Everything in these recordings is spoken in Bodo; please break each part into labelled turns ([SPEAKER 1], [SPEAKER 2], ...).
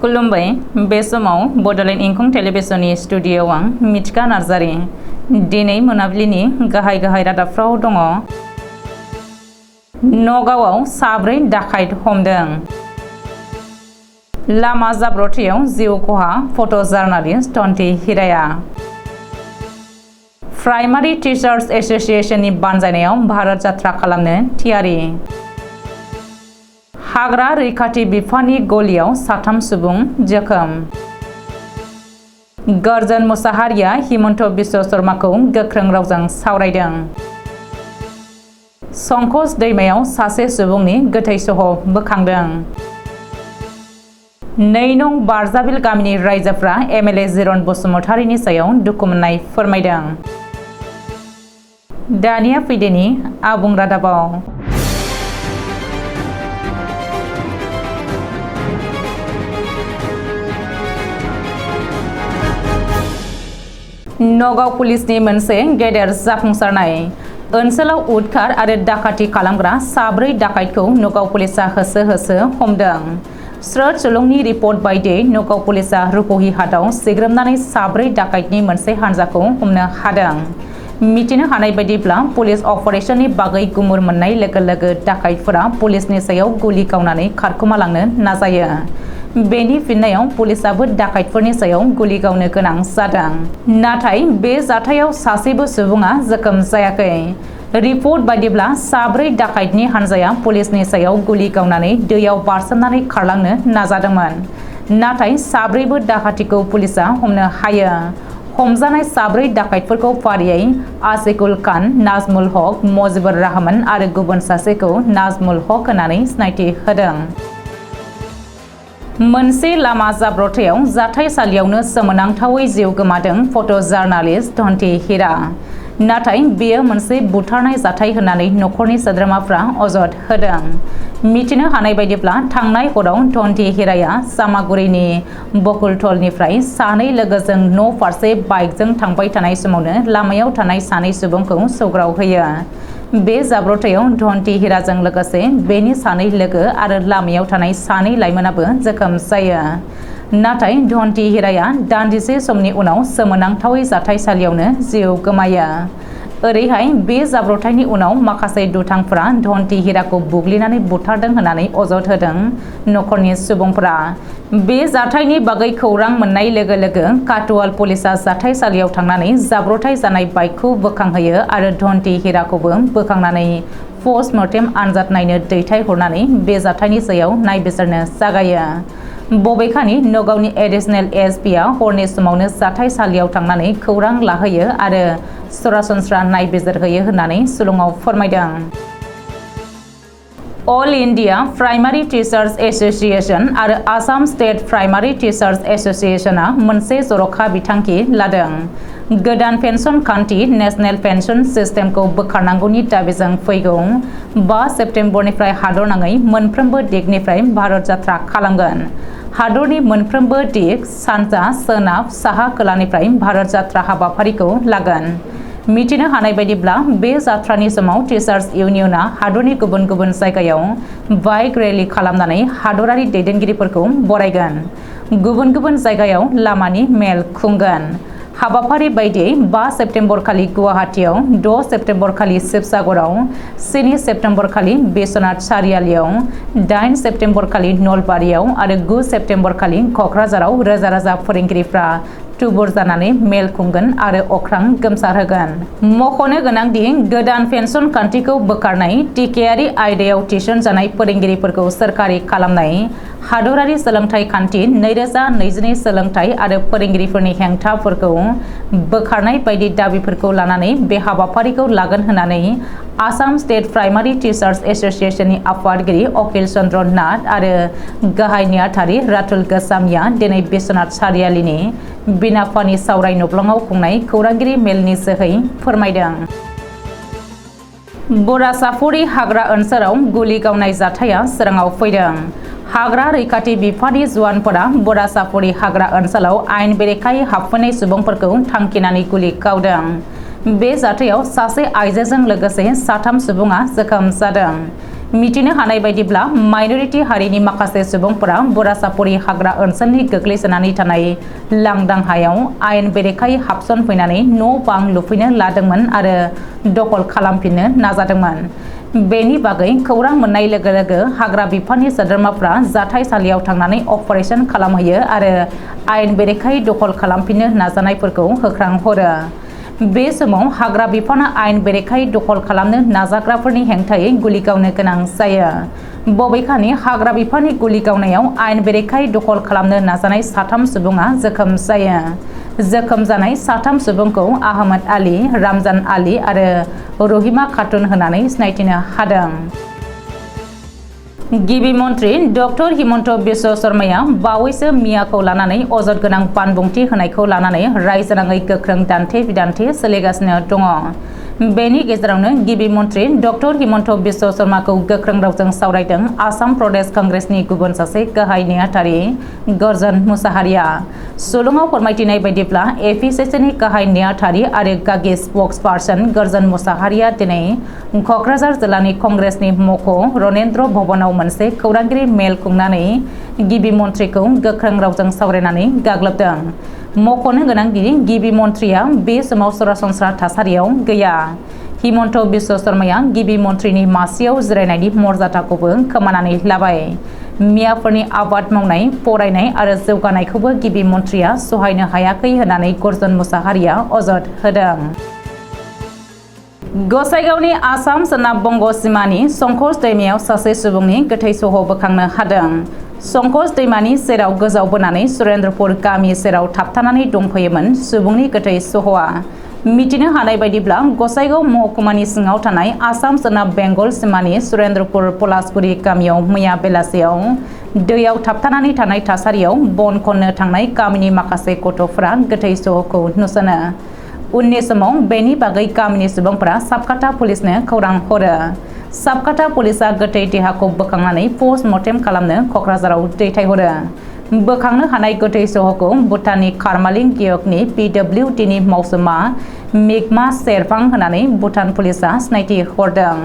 [SPEAKER 1] खुलुमबाय बे समाव बडोलेण्ड इंखं टेलिभिजननि स्टुडिय'आव आं मिथिका नार्जारी दिनै मोनाबिलिनि गाहाय रादाबफ्राव दङ। नगावआव साब्रै डाकाइत हमदों। लामा जाब्रबथायाव जिउ खहा फट' जार्नालिस्ट धन्ति हिराया। प्राइमारि टिचार्स एस'सिएशननि बानजायनायाव भारत जात्रा खालामनो थियारि। हाग्रा रैखाथि बिफाननि गलियाव साथाम सुबुं जोखोम। गर्जन मुसाहारिया हिमन्त बिश्व शर्माखौ गोख्रों रावजों सावरायदों। संकस दैमायाव सासे सुबुंनि गोथै सह बोखांदों। 2 नं बारजाबिल गामिनि रायजोफ्रा एमएलए जिरन बसुमतारीनि सायाव दुखु मोननाय फोरमायदों। दानिया फैदोनि आबुं रादाबाव। नगाव पुलिसनि मोनसे गेदेर जाफुंसारनाय। ओनसोलाव उदखार आरो डाकाति खालामग्रा साब्रै डाकाइतखौ नगाव पुलिसा होसो हमदों। स्रोद सुलुंनि रिपर्ट बायदियै नगाव पुलिसा रुपहि हाटआव सिग्रोमनानै साब्रै डाकाइतनि मोनसे हानजाखौ हमनो हादों। मिथिनो हानाय बायदिब्ला पुलिस अपारेशननि बागै गुमुर मोननाय लोगो डाकाइतफोरा पुलिसनि सायाव गुलि गावनानै खारखोमालांनो नाजायो। बेनि फिननायाव पुलिसाबो डाकाइतफोरनि सायाव गुलि गावनो गोनां जादों। नाथाय बे जाथायाव सासेबो सुबुङा जोखोम जायाखै। रिपर्ट बायदिब्ला साब्रै डाकाइतनि हानजाया पुलिसनि सायाव गुलि गावनानै दैयाव बारसोमनानै खारलांनो नाजादोंमोन। नाथाय साब्रैबो डाकातिखौ पुलिसा हमनो हायो। हमजानाय साब्रै डाकाइतफोरखौ फारियै आसिकुल खान, नाजमुल हक, मजिबुर रहमान आरो गुबुन सासेखौ नाजमुल हक होननानै सिनायथि होदों। मोनसे लामा जाब्रबथायाव जाथायसालियावनो सोमोनांथावै जिउ गोमादों फट' जार्नालिस्ट धन्ति हिरा। नाथाय बेयो मोनसे बुथारनाय जाथाय होननानै नखरनि सोद्रोमाफ्रा अजद होदों। मिथिनो हानाय बायदिब्ला थांनाय हराव धन्ति हिराया सामागुरिनि बकुलथलनिफ्राय सानै लोगोजों न' फारसे बाइकजों थांबाय थानाय समावनो लामायाव थानाय सानै सुबुंखौ सौग्रावहोयो। बे जाब्रबथायाव धन्ति हिराजों लोगोसे बेनि सानै लोगो आरो लामायाव थानाय सानै लाइमोनाबो जोखोम जायो। नाथाय धन्ति हिराया दान्दिसे समनि उनाव सोमोनांथावै जाथायसालियावनो जिउ गोमायो। ओरैहाय बे जाब्रबथायनि उनाव माखासे दुथांफोरा धन्ति हिराखौ बुग्लिनानै बुथारदों होननानै अजद होदों नखरनि सुबुंफोरा। बे जाथायनि बागै खौरां मोननाय लोगो काटुवाल पुलिसा जाथायसालियाव थांनानै जाब्रबथाय जानाय बाइकखौ बोखांहोयो आरो धन्ति हिराखौबो बोखांनानै पस्टमर्टेम आनजाद नायनो दैथायहरनानै बे जाथायनि सायाव नायबिजिरनो जागायो। बबेखानि नगावनि एडिशनेल एसपिआ हरनि समावनो जाथायसालियाव थांनानै खौरां लाहोयो आरो सरासनस्रा नायबिजिरहोयो होननानै सुलुङाव फोरमायदों। All India primary teachers association आरो आसाम स्टेट प्राइमारि टिचार्स एस'सिएशनआ मोनसे जर'खा बिथांखि लादों। गोदान पेन्सन खान्थि नेशनेल पेन्सन सिस्टेमखौ बोखारनांगौनि दाबिजों फैगौ 5 सेप्तेम्बरनिफ्राय हादरनाङै मोनफ्रोमबो दिगनिफ्राय भारत जात्रा खालामगोन। हादरनि मोनफ्रोमबो दिग सानजा, सोनाब, साहा, खोलानिफ्राय भारत जात्रा हाबाफारिखौ लागोन। मिथिनो हानाय बायदिब्ला बे जात्रानि समाव टिचार्स इउनियनआ हादरनि गुबुन जायगायाव बाइक रेलि खालामनानै हादरारि दैदेनगिरिफोरखौ बरायगोन। गुबुन जायगायाव लामानि मेल खुंगोन। हाबाफारि बायदियै 5 सेप्तेम्बर खालि गुवाहाटीआव, 6 सेप्तेम्बर खालि शिबसागराव, 7 सेप्तेम्बर खालि बिश्वनाथ सारियालियाव, 8 सेप्तेम्बर खालि नलबारियाव आरो 9 सेप्तेम्बर खालि क'क्राझाराव रोजा फोरोंगिरिफ्रा थुबुर जानानै मेल खुंगोन आरो अख्रां गोमसारहोगोन। मख'नो गोनांदि गोदान पेन्सन खान्थिखौ बोखारनाय, टिकेयारि आयदायाव थिसन जानाय फोरोंगिरिफोरखौ सोरखारि खालामनाय, हादरारि सोलोंथाइ खान्थि 2022 सोलोंथाइ आरो फोरोंगिरिफोरनि हेंथाफोरखौ बोखारनाय बायदि दाबिफोरखौ लानानै बे हाबाफारिखौ लागोन होननानै आसाम स्टेट प्राइमारि टिचार्स एस'सिएशननि आफादगिरि अखिल चन्द्र नाथ आरो गाहाय नेहाथारि रातुल गोस्वामीया दिनै बिश्वनाथ सारियालिनि बिनापानि सावराय नब्लङाव खुंनाय खौरांगिरि मेलनि जोहै फोरमायदों। बरासाफुरि हाग्रा ओनसोलाव गुलि गावनाय जाथाया सोराङाव फैदों। हाग्रा रैखाथि बिफाननि जवानफोरा बरासाफुरि हाग्रा ओनसोलाव आयेन बेरेखायै हाबफैनाय सुबुंफोरखौ थांखिनानै गुलि गावदों। बे जाथायाव सासे आइजोजों लोगोसे साथाम सुबुङा जोखोम जादों। मिथिनो हानाय बायदिब्ला माइनरिटी हारिनि माखासे सुबुंफोरा बरासापुरी हाग्रा ओनसोलनि गोग्लैसोनानै थानाय लांदां हायाव आयेन बेरेखायै हाबसनफैनानै न' बां लुफैनो लादोंमोन आरो दखल खालामफिननो नाजादोंमोन। बेनि बागै खौरां मोननाय लोगो लोगो हाग्रा बिफाननि सोद्रोमाफ्रा जाथायसालियाव थांनानै अपारेशन खालामहैयो आरो आयेन बेरेखायै दखल खालामफिननो नाजानायफोरखौ होख्रांहरो। बे समाव हाग्रा बिफाना आयेन बेरेखायै दखल खालामनो नाजाग्राफोरनि हेंथायै गुलि गावनो गोनां जायो। बबेखानि हाग्रा बिफाननि गुलि गावनायाव आयेन बेरेखायै दखल खालामनो नाजानाय 3 सुबुङा जोखोम जायो। जोखोम जानाय 3 सुबुंखौ आहमद आली, रामजान आली आरो रहिमा खातुन होनानै सिनायथिनो हादों। गिबि मन्त्रि डक्टर हिमन्त बिश्व शर्माया बावैसो मियाखौ लानानै अजद गोनां बानबुंथि होनायखौ लानानै रायजोनाङै गोख्रों दान्थे-बिदान्थे सोलिगासिनो दङ। बेनि गेजेरावनो गिबि मन्त्रि डक्टर हिमन्त बिश्व शर्माखौ गोख्रों रावजों सावरायदों आसाम प्रदेश कांग्रेसनि गुबुन सासे गाहाय नेहाथारि गर्जन मुसाहारिया। सुलुङाव फोरमायथिनाय बायदिब्ला एपिसिसिनि गाहाय नेहाथारि आरो गागि स्पक्सपार्सन गर्जन मुसाहारिया दिनै क'क्राझार जिल्लानि कंग्रेसनि मख' रनेन्द्र भवनाव मोनसे खौरांगिरि मेल खुंनानै गिबि मन्थ्रिखौ गोख्रों रावजों सावरायनानै गाग्लोबदों। मख'नो गोनांदि गिबि मन्थ्रिया बे समाव सरासनस्रा थासारियाव गैया। हिमन्त बिश्व शर्माया गिबि मन्थ्रिनि मासियाव जिरायनायनि मर्यादाखौबो खोमानानै लाबाय। मियाफोरनि आबाद मावनाय, फरायनाय आरो जौगानायखौबो गिबि मन्थ्रिया सहायनो हायाखै होननानै गर्जन मुसाहारिया अजद होदों। गसाइगावनि आसाम सोनाब बंग सिमानि संकस दैमायाव सासे सुबुंनि गोथै सह बोखांनो हादों। संकस दैमानि सेराव गोजावबोनानै सुरेन्द्रपुर गामि सेराव थाबथानानै दंफैयोमोन सुबुंनि गोथै सहआ। मिथिनो हानाय बायदिब्ला गसाइगाव महकुमानि सिङाव थानाय आसाम सोनाब बेंगल सिमानि सुरेन्द्रपुर पलासपुरि गामियाव मैया बेलासियाव दैयाव थाबथानानै थानाय थासारियाव बन खननो थांनाय गामिनि माखासे गथ'फोरा गोथै सहखौ नुसनो। उननि समाव बेनि बागै गामिनि सुबुंफोरा साबकाटा पुलिसनो खौरां हरो। साबकाटा पुलिसा गोथै देहाखौ बोखांनानै पस्टमर्टेम खालामनो क'क्राझाराव दैथायहरो। बोखांनो हानाय गोथै सहखौ भुटाननि खारमालिं गियकनि PWDनि मावसुमा मिगमा सेरफां होनानै भुटान पुलिसा सिनायथि हरदों।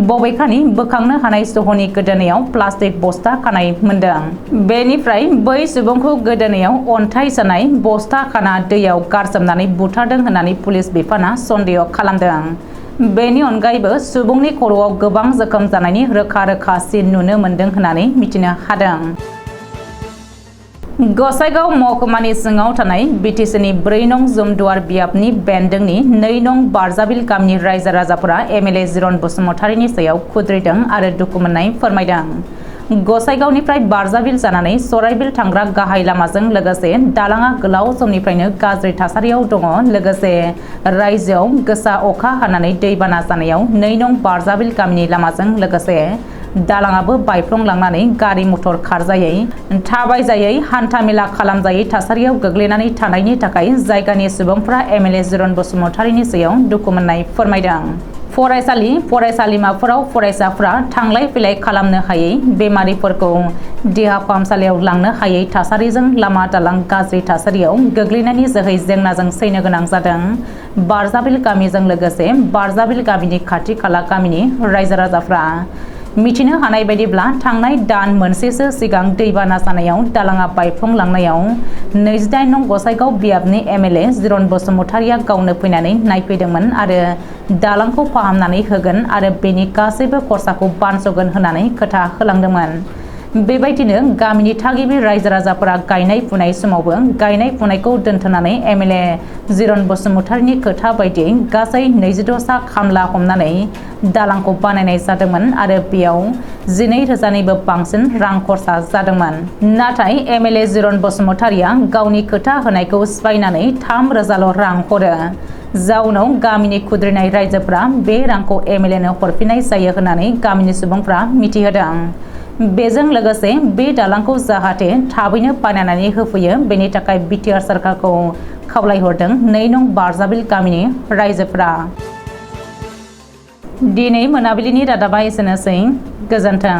[SPEAKER 1] बबेखानि बोखांनो हानाय सहनि गोदोनायाव प्लास्टिक बस्ता खानाय मोनदों। बेनिफ्राय बै सुबुंखौ गोदोनायाव अन्थाइ सोनाय बस्ता खाना दैयाव गारसोमनानै बुथारदों होननानै पुलिस बिफाना सन्देह खालामदों। बेनि अनगायैबो सुबुंनि खर'आव गोबां जोखोम जानायनि रोखा सिन नुनो मोनदों होननानै मिथिनो हादों। गसाइगाव महकुमानि सिङाव थानाय बिटिसिनि 4 नं जुमदुवार बियाबनि बेन्दोंनि 2 नं बारजाबिल गामिनि रायजो राजाफोरा MLA जिरन बसुमतारीनि सायाव खुद्रिदों आरो दुखु मोननाय फोरमायदों। गसाइगावनिफ्राय बारजाबिल जानानै सराइबिल थांग्रा गाहाय लामाजों लोगोसे दालाङा गोलाव समनिफ्रायनो गाज्रि थासारियाव दङ। लोगोसे रायजोआव गोसा अखा हानानै दैबाना जानायाव 2 नं बारजाबिल गामिनि लामाजों लोगोसे दालाङाबो बायफ्लंलांनानै गारि मटर खारजायै, थाबायजायै, हान्थामेला खालामजायै थासारियाव गोग्लैनानै थानायनि थाखाय जायगानि सुबुंफ्रा MLA जिरन बसुमतारीनि सायाव दुखु मोननाय फोरमायदों। फरायसालि, फरायसालिमाफोराव फरायसाफ्रा थांलाय फैलाय खालामनो हायै, बेमारिफोरखौ देहा फाहामसालियाव लांनो हायै थासारिजों लामा दालां गाज्रि थासारियाव गोग्लैनायनि जोहै जेंनाजों सैनो गोनां जादों। बारजाबिल गामिजों लोगोसे बारजाबिल गामिनि खाथि खाला गामिनि रायजो राजाफ्रा। मिथिनो हानाय बायदिब्ला थांनाय दान मोनसेसो सिगां दैबाना जानायाव दालाङा बायफ्लंलांनायाव 28 नं गसाइगाव बियाबनि MLA जिरन बसुमतारीया गावनो फैनानै नायफैदोंमोन आरो दालांखौ फाहामनानै होगोन आरो बेनि गासैबो खरसाखौ बानस'गोन होननानै खोथा होलांदोंमोन। बेबायदिनो गामिनि थागिबि रायजो राजाफोरा गायनाय फुनाय समावबो गायनाय फुनायखौ दोनथ'नानै MLA जिरन बसुमतारीनि खोथा बायदियै गासै 26 सा खामला हमनानै दालांखौ बानायनाय जादोंमोन आरो बेयाव 12,000निबो बांसिन रां खरसा जादोंमोन। नाथाय MLA जिरन बसुमतारीया गावनि खोथा होनायखौ सिफायनानै 3,000ल' रां हरो। जाउनाव गामिनि खुद्रिनाय रायजोफ्रा बे रांखौ MLAनो हरफिननाय जायो होननानै गामिनि सुबुंफ्रा मिथिहोदों। बेजों लोगोसे बे दालांखौ जाहाथे थाबैनो बानायनानै होफैयो बेनि थाखाय बिटिआर सरकारखौ खावलायहरदों 2 नं बारजाबिल गामिनि रायजोफ्रा। दिनै मोनाबिलिनि रादाबा एसेनोसै। गोजोन्थों।